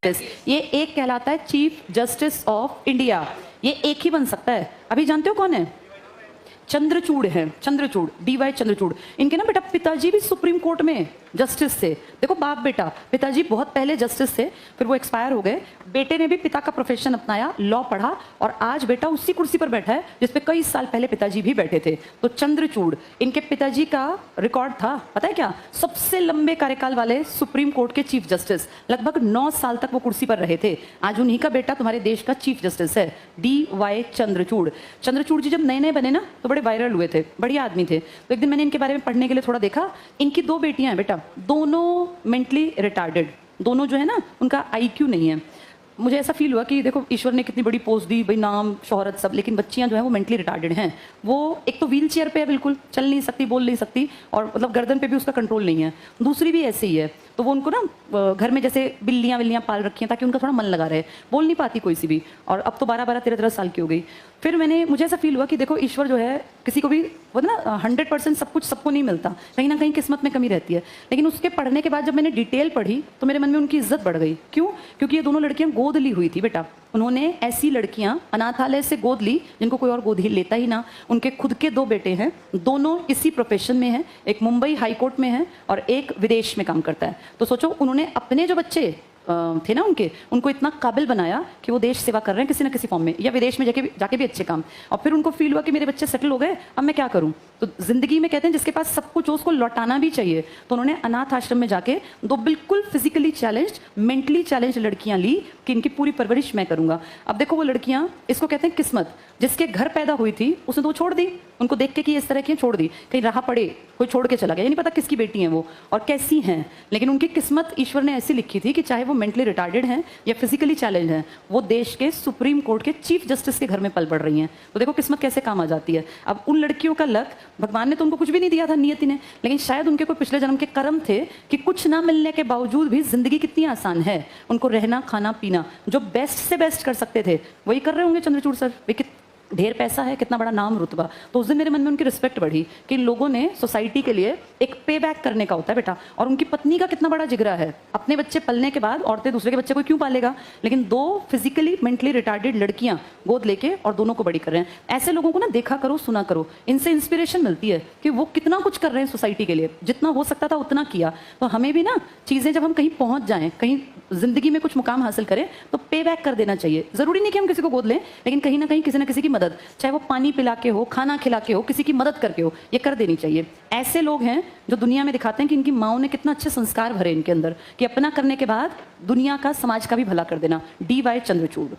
Justice, ये एक कहलाता है चीफ जस्टिस ऑफ इंडिया। ये एक ही बन सकता है। अभी जानते हो कौन है? चंद्रचूड़ हैं, चंद्रचूड़, डीवाई चंद्रचूड़। इनके ना बेटा पिताजी भी सुप्रीम कोर्ट में जस्टिस थे। देखो बाप बेटा, पिताजी बहुत पहले जस्टिस थे, फिर वो एक्सपायर हो गए। बेटे ने भी पिता का प्रोफेशन अपनाया, लॉ पढ़ा, और आज बेटा उसी कुर्सी पर बैठा है जिस पे कई साल पहले पिताजी भी बैठे थे। तो चंद्रचूड़, इनके पिताजी का रिकॉर्ड था, पता है क्या? सबसे लंबे कार्यकाल वाले सुप्रीम कोर्ट के चीफ जस्टिस, लगभग 9 साल तक वो कुर्सी पर रहे थे। आज उन्हीं का बेटा तुम्हारे देश का चीफ जस्टिस है, डीवाई चंद्रचूड़। चंद्रचूड़ जी जब नए नए बने ना तो बड़े वायरल हुए थे, बढ़िया आदमी थे। तो एक दिन मैंने इनके बारे में पढ़ने के लिए थोड़ा देखा। इनकी 2 बेटियां हैं बेटा, दोनों मेंटली रिटार्डेड, दोनों जो है ना उनका आईक्यू नहीं है। मुझे ऐसा फील हुआ कि देखो ईश्वर ने कितनी बड़ी पोस्ट दी, भाई नाम शोहरत सब, लेकिन बच्चियां जो है वो मेंटली रिटार्डेड हैं। वो एक तो व्हील चेयर पे है, बिल्कुल चल नहीं सकती, बोल नहीं सकती, और मतलब गर्दन पे भी उसका कंट्रोल नहीं है। दूसरी भी ऐसे ही है। तो वो उनको ना घर में जैसे बिल्लियां विल्लियां पाल रखी हैं ताकि उनका थोड़ा मन लगा रहे, बोल नहीं पाती कोई सी भी, और अब तो 12-12, 13-13 साल की हो गई। फिर मुझे ऐसा फील हुआ कि देखो ईश्वर जो है किसी को भी वो ना 100% सब कुछ सबको नहीं मिलता, कहीं ना कहीं किस्मत में कमी रहती है। लेकिन उसके पढ़ने के बाद जब मैंने डिटेल पढ़ी तो मेरे मन में उनकी इज्जत बढ़ गई। क्यों? क्योंकि ये दोनों लड़कियां गोद ली हुई थी बेटा। उन्होंने ऐसी लड़कियां अनाथालय से गोद ली जिनको कोई और गोद ही लेता ही ना। उनके खुद के 2 बेटे हैं, दोनों इसी प्रोफेशन में हैं, एक मुंबई हाई कोर्ट में है और एक विदेश में काम करता है। तो सोचो उन्होंने अपने जो बच्चे थे ना उनको इतना काबिल बनाया कि वो देश सेवा कर रहे हैं किसी ना किसी फॉर्म में, या विदेश में जाके भी अच्छे काम। और फिर उनको फील हुआ कि मेरे बच्चे सेटल हो गए, अब मैं क्या करूं? तो जिंदगी में कहते हैं जिसके पास सब कुछ हो उसको लौटाना भी चाहिए। तो उन्होंने अनाथ आश्रम में जाके 2 बिल्कुल फिजिकली चैलेंज्ड, मेंटली चैलेंज्ड लड़कियां ली कि इनकी पूरी परवरिश मैं करूंगा। अब देखो वो लड़कियां, इसको कहते हैं किस्मत। जिसके घर पैदा हुई थी उसने तो छोड़ दी, उनको देख के कि इस तरह की छोड़ दी, कहीं राह पड़े कोई छोड़ के चला गया, ये नहीं पता किसकी बेटी हैं वो और कैसी हैं। लेकिन उनकी किस्मत ईश्वर ने ऐसी लिखी थी कि चाहे वो मेंटली रिटार्डेड हैं या फिजिकली चैलेंज हैं, वो देश के सुप्रीम कोर्ट के चीफ जस्टिस के घर में पल पड़ रही हैं। तो देखो किस्मत कैसे काम आ जाती है। अब उन लड़कियों का लक, भगवान ने तो उनको कुछ भी नहीं दिया था, नियति ने, लेकिन शायद उनके कोई पिछले जन्म के कर्म थे कि कुछ ना मिलने के बावजूद भी जिंदगी कितनी आसान है। उनको रहना खाना पीना जो बेस्ट से बेस्ट कर सकते थे वही कर रहे होंगे चंद्रचूड़ सर। ढेर पैसा है, कितना बड़ा नाम रुतबा। तो उस दिन मेरे मन में उनकी रिस्पेक्ट बढ़ी कि इन लोगों ने सोसाइटी के लिए एक पे बैक करने का होता है बेटा। और उनकी पत्नी का कितना बड़ा जिगरा है, अपने बच्चे पलने के बाद औरतें दूसरे के बच्चे को क्यों पालेगा, लेकिन 2 फिजिकली मेंटली रिटार्डेड लड़कियां गोद लेके और दोनों को बड़ी कर रहे हैं। ऐसे लोगों को ना देखा करो, सुना करो, इनसे इंस्पिरेशन मिलती है कि वो कितना कुछ कर रहे हैं सोसाइटी के लिए, जितना हो सकता था उतना किया। तो हमें भी ना चीजें जब हम कहीं पहुंच जाएं, कहीं जिंदगी में कुछ मुकाम हासिल करें तो पे बैक कर देना चाहिए। जरूरी नहीं कि हम किसी को गोद लें, लेकिन कहीं ना कहीं किसी ना किसी की मदद, चाहे वो पानी पिला के हो, खाना खिला के हो, किसी की मदद करके हो, ये कर देनी चाहिए। ऐसे लोग हैं जो दुनिया में दिखाते हैं कि इनकी माओ ने कितना अच्छे संस्कार भरे इनके अंदर, कि अपना करने के बाद दुनिया का, समाज का भी भला कर देना। डीवाई चंद्रचूड़।